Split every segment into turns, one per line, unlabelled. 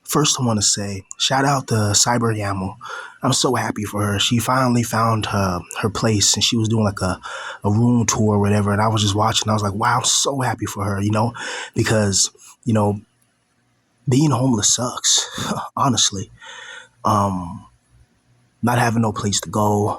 First, I want to say shout out to Cyber Yaml. I'm so happy for her. She finally found her place, and she was doing like a room tour or whatever. And I was just watching. I was like, wow, I'm so happy for her. Because you know being homeless sucks. Honestly, um, not having no place to go,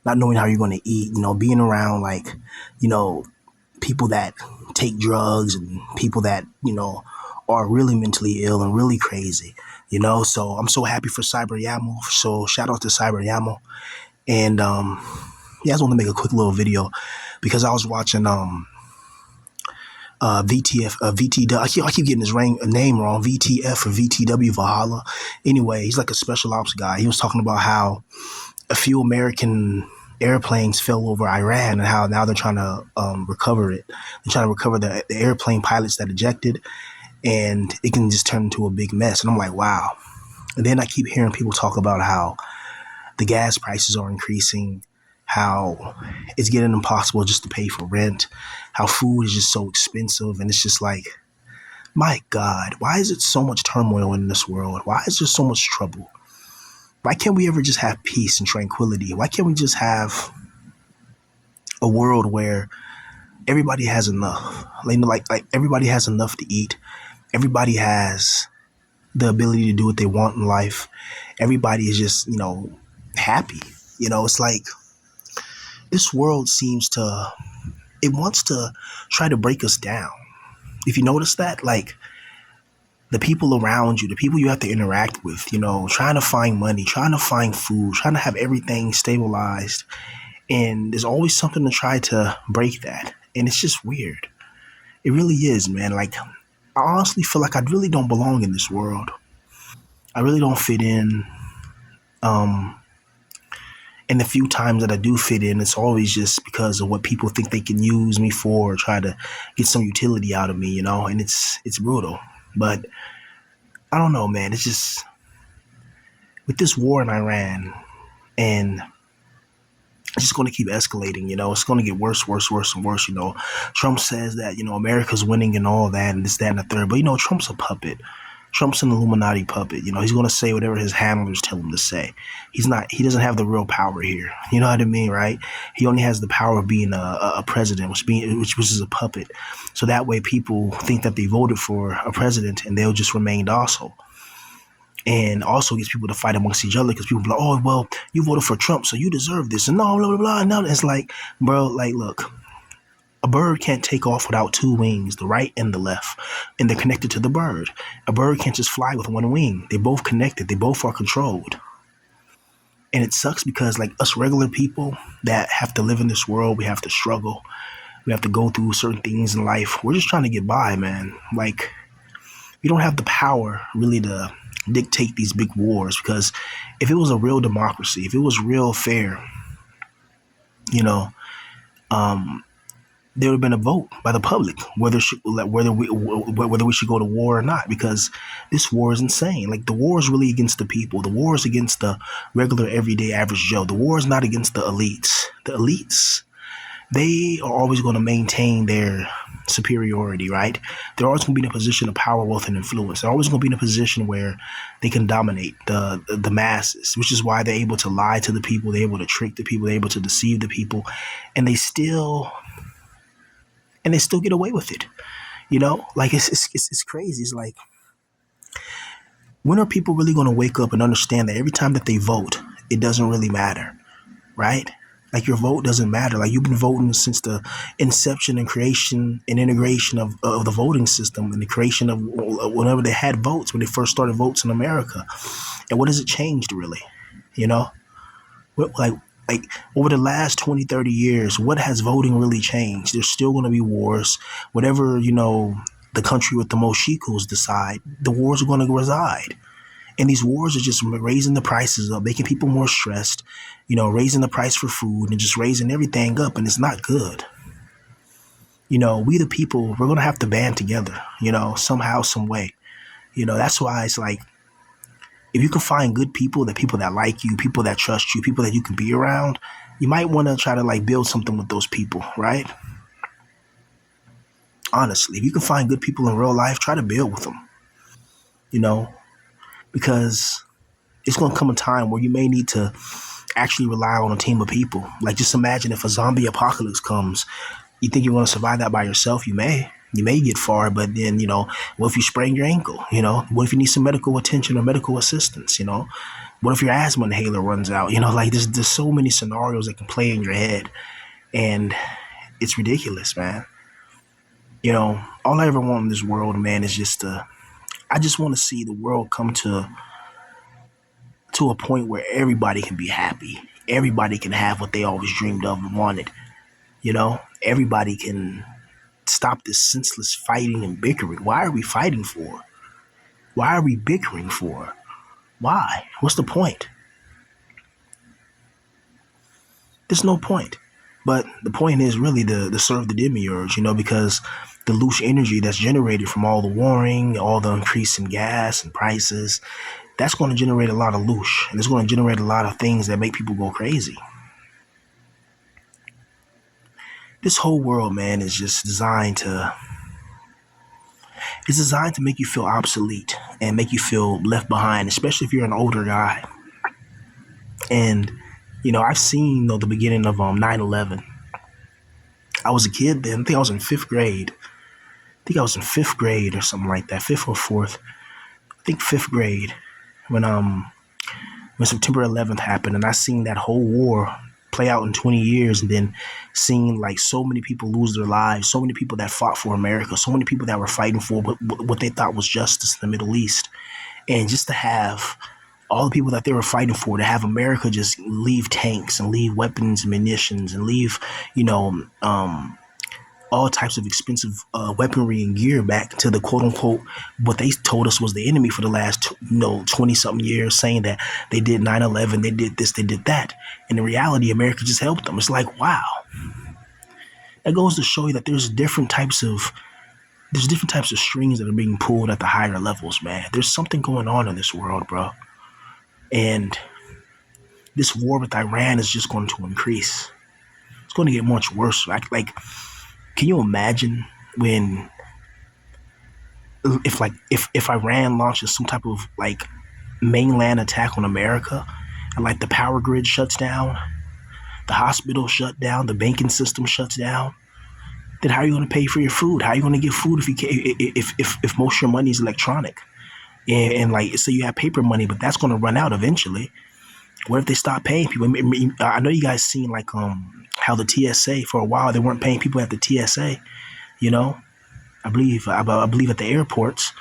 not knowing how you're going to eat. Being around like you know people that take drugs and people that are really mentally ill and really crazy. So I'm so happy for Cyber Yamo. So shout out to Cyber Yamo. And yeah, I just want to make a quick little video because I was watching VTF VTW. I keep getting his name wrong. VTF or VTW Valhalla. Anyway, he's like a special ops guy. He was talking about how a few American airplanes fell over Iran and how now they're trying to recover it. They're trying to recover the airplane pilots that ejected, and it can just turn into a big mess. And I'm like, wow. And then I keep hearing people talk about how the gas prices are increasing, how it's getting impossible just to pay for rent, how food is just so expensive. And it's just like, my God, why is it so much turmoil in this world? Why is there so much trouble? Why can't we ever just have peace and tranquility? Why can't we just have a world where everybody has enough? Like everybody has enough to eat. Everybody has the ability to do what they want in life. Everybody is just, happy. It's like this world it wants to try to break us down. If you notice that, like the people around you, the people you have to interact with, trying to find money, trying to find food, trying to have everything stabilized. And there's always something to try to break that. And it's just weird. It really is, man. Like, I honestly feel like I really don't belong in this world. I really don't fit in. Um, and the few times that I do fit in, it's always just because of what people think they can use me for or try to get some utility out of me, and it's brutal. But I don't know, man. It's just with this war in Iran, and it's just going to keep escalating. It's going to get worse, worse, worse, and worse. Trump says that America's winning and all that, and this, that, and the third. But Trump's a puppet. Trump's an Illuminati puppet. He's going to say whatever his handlers tell him to say. He's not. He doesn't have the real power here. You know what I mean, right? He only has the power of being a president, which is a puppet. So that way, people think that they voted for a president, and they'll just remain docile. And also gets people to fight amongst each other because people be like, oh, well, you voted for Trump, so you deserve this. And no, blah, blah, blah. No, it's like, bro, like, look, a bird can't take off without two wings, the right and the left, and they're connected to the bird. A bird can't just fly with one wing. They're both connected. They both are controlled. And it sucks because, like, us regular people that have to live in this world, we have to struggle. We have to go through certain things in life. We're just trying to get by, man. Like, we don't have the power really to dictate these big wars, because if it was a real democracy, if it was real fair, you know, there would have been a vote by the public whether we should go to war or not, because this war is insane. Like, the war is really against the people. The war is against the regular, everyday, average Joe. The war is not against the elites. The elites, they are always going to maintain their superiority, right? They're always going to be in a position of power, wealth, and influence. They're always going to be in a position where they can dominate the masses, which is why they're able to lie to the people. They're able to trick the people. They're able to deceive the people, and they still get away with it. Like, it's crazy. It's like, when are people really going to wake up and understand that every time that they vote, it doesn't really matter, right? Like, your vote doesn't matter. Like, you've been voting since the inception and creation and integration of the voting system and the creation of whenever they had votes, when they first started votes in America. And what has it changed, really? You know, like like over the last 20, 30 years, what has voting really changed? There's still going to be wars. Whatever, the country with the most shekels decide, the wars are going to reside. And these wars are just raising the prices up, making people more stressed, raising the price for food and just raising everything up. And it's not good. We the people, we're going to have to band together, somehow, some way. That's why it's like, if you can find good people, the people that like you, people that trust you, people that you can be around, you might want to try to, like, build something with those people, right? Honestly, if you can find good people in real life, try to build with them. you know, because it's going to come a time where you may need to actually rely on a team of people. Like, just imagine if a zombie apocalypse comes. You think you're going to survive that by yourself? You may. You may get far, but then, what if you sprain your ankle? What if you need some medical attention or medical assistance? What if your asthma inhaler runs out? Like, there's so many scenarios that can play in your head, and it's ridiculous, man. All I ever want in this world, man, is I just want to see the world come to a point where everybody can be happy. Everybody can have what they always dreamed of and wanted. Everybody can stop this senseless fighting and bickering. Why are we fighting for? Why are we bickering for? Why? What's the point? There's no point. But the point is really to serve the demiurge, because the loose energy that's generated from all the warring, all the increase in gas and prices, that's going to generate a lot of loosh, and it's going to generate a lot of things that make people go crazy. This whole world, man, is just designed to make you feel obsolete and make you feel left behind, especially if you're an older guy. And I've seen the beginning of 9/11. I was a kid then. I think I was in fifth grade. Or something like that, fifth or fourth. I think fifth grade when September 11th happened, and I seen that whole war play out in 20 years, and then seeing like so many people lose their lives, so many people that fought for America, so many people that were fighting for what they thought was justice in the Middle East, and just to have all the people that they were fighting for, to have America just leave tanks and leave weapons and munitions and leave, all types of expensive weaponry and gear back to the quote unquote what they told us was the enemy for the last 20 something years, saying that they did 9/11, they did this, they did that. And in reality, America just helped them. It's like, wow. That goes to show you that there's different types of strings that are being pulled at the higher levels, man. There's something going on in this world, bro. And this war with Iran is just going to increase. It's going to get much worse. Like, can you imagine when, if Iran launches some type of like mainland attack on America, and like the power grid shuts down, the hospital shut down, the banking system shuts down, then how are you going to pay for your food? How are you going to get food if most of your money is electronic? And like, so you have paper money, but that's going to run out eventually. What if they stop paying people? I know you guys seen like how the TSA, for a while they weren't paying people at the TSA, I believe at the airports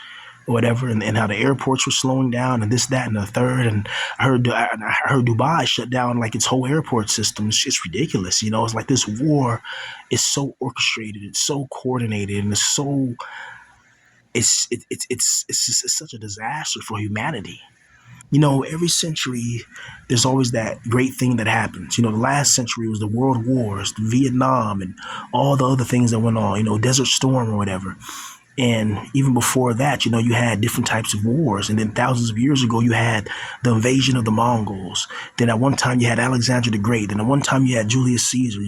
or whatever, and how the airports were slowing down and this, that, and the third. And I heard Dubai shut down like its whole airport system. It's just ridiculous. It's like this war is so orchestrated, it's so coordinated, and it's such a disaster for humanity. Every century, there's always that great thing that happens. The last century was the World Wars, the Vietnam, and all the other things that went on, Desert Storm or whatever. And even before that, you had different types of wars. And then thousands of years ago, you had the invasion of the Mongols. Then at one time, you had Alexander the Great. Then at one time, you had Julius Caesar,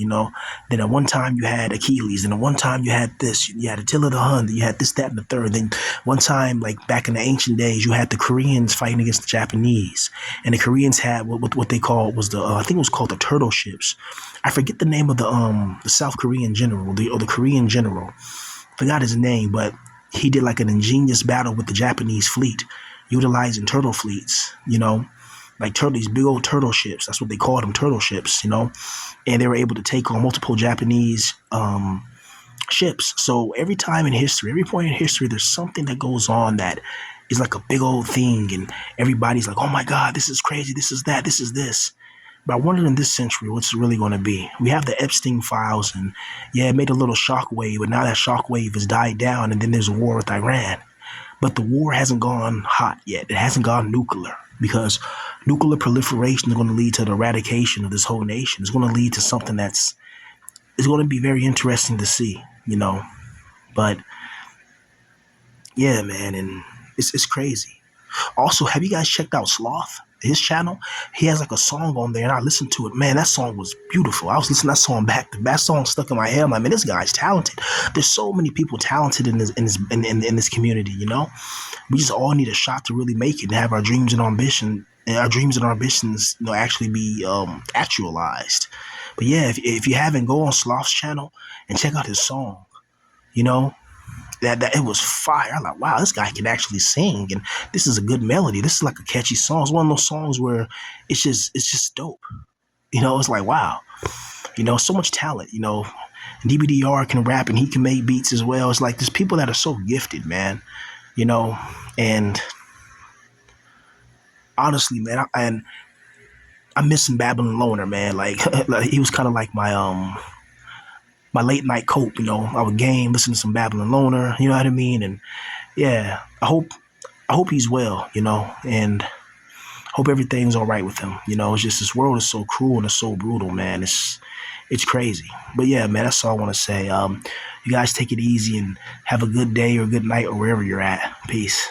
Then at one time, you had Achilles. Then at one time, you had this. You had Attila the Hun. You had this, that, and the third. Then one time, like back in the ancient days, you had the Koreans fighting against the Japanese. And the Koreans had what they called was I think it was called the turtle ships. I forget the name of the South Korean general, or the Korean general. Forgot his name, but he did like an ingenious battle with the Japanese fleet, utilizing turtle fleets, like these big old turtle ships. That's what they called them, turtle ships, and they were able to take on multiple Japanese ships. So every time in history, every point in history, there's something that goes on that is like a big old thing, and everybody's like, oh my God, this is crazy, this is that, this is this. But I wonder in this century, what's it really going to be? We have the Epstein files, and yeah, it made a little shockwave, but now that shockwave has died down, and then there's a war with Iran. But the war hasn't gone hot yet. It hasn't gone nuclear, because nuclear proliferation is going to lead to the eradication of this whole nation. It's going to lead to something it's going to be very interesting to see, But yeah, man, and it's crazy. Also, have you guys checked out Sloth? His channel, he has like a song on there, and I listened to it. Man, that song was beautiful. I was listening to that song back. That song stuck in my head. I'm like, man, this guy's talented. There's so many people talented in this community, We just all need a shot to really make it and have our dreams and ambitions, actually be actualized. But yeah, if you haven't, go on Sloth's channel and check out his song. You know, that it was fire. I'm like, wow, this guy can actually sing, and this is a good melody. This is like a catchy song. It's one of those songs where it's just dope. It's like, wow, so much talent. DBDR can rap and he can make beats as well. It's like there's people that are so gifted, man. And honestly, man, and I'm missing Babylon Loner, man. Like, like he was kind of like my late night cope. I would game, listen to some Babylon Loner. You know what I mean? And yeah, I hope he's well. And hope everything's all right with him. It's just this world is so cruel and it's so brutal, man. It's crazy. But yeah, man, that's all I want to say. You guys take it easy and have a good day or good night or wherever you're at. Peace.